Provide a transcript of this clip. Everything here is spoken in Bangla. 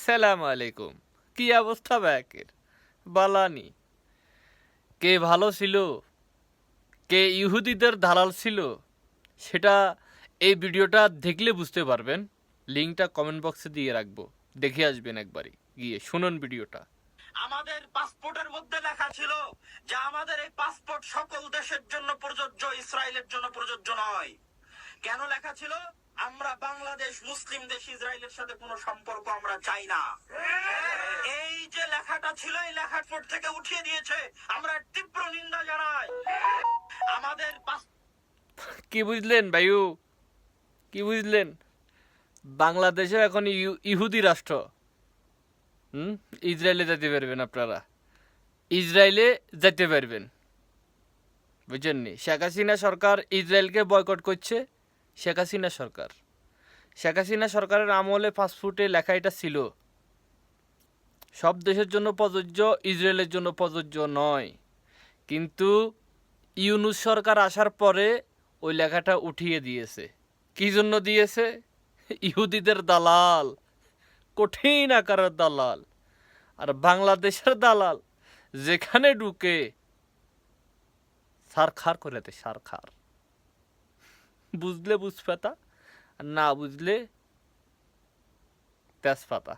সালাম আলাইকুম। কি অবস্থা ব্যাকের? বালানি। কে ভালো ছিল, কে ইহুদিদের দালাল ছিল, সেটা এই ভিডিওটা দেখলে বুঝতে পারবেন। লিঙ্কটা কমেন্ট বক্সে দিয়ে রাখবো, দেখে আসবেন একবারই গিয়ে, শুনুন ভিডিওটা। আমাদের পাসপোর্টের মধ্যে লেখা ছিল যে আমাদের এই পাসপোর্ট সকল দেশের জন্য প্রযোজ্য, ইসরায়েলের জন্য প্রযোজ্য নয়। কেন লেখা ছিল? আমরা বাংলাদেশ মুসলিম দেশ, ইসরায়েলের সাথে কোনো সম্পর্ক আমরা চাই না। এই যে লেখাটা ছিল, এই লেখার থেকে উঠিয়ে দিয়েছে। আমরা তীব্র নিন্দা জানাই। আমাদের কি বুঝলেন ভাইউ? কি বুঝলেন? বাংলাদেশে এখন ইহুদি রাষ্ট্র। ইসরায়েলে যেতে পারবেন আপনারা, ইসরায়েলে যেতে পারবেন, বুঝছেননি? শেখ হাসিনা সরকার ইসরায়েলকে বয়কট করছে। শেখ হাসিনা সরকারের আমলে পাসপোর্টে লেখা এটা ছিল, সব দেশের জন্য প্রযোজ্য, ইসরায়েলের জন্য প্রযোজ্য নয়। কিন্তু ইউনূস সরকার আসার পরে ওই লেখাটা উঠিয়ে দিয়েছে। কি জন্য দিয়েছে? ইহুদিদের দালাল, কঠিন আকারের দালাল। আর বাংলাদেশের দালাল যেখানে ঢুকে সারখার করে দেয়, সারখার। বুঝলে বুঝপাতা, আর না বুঝলে তেজপাতা।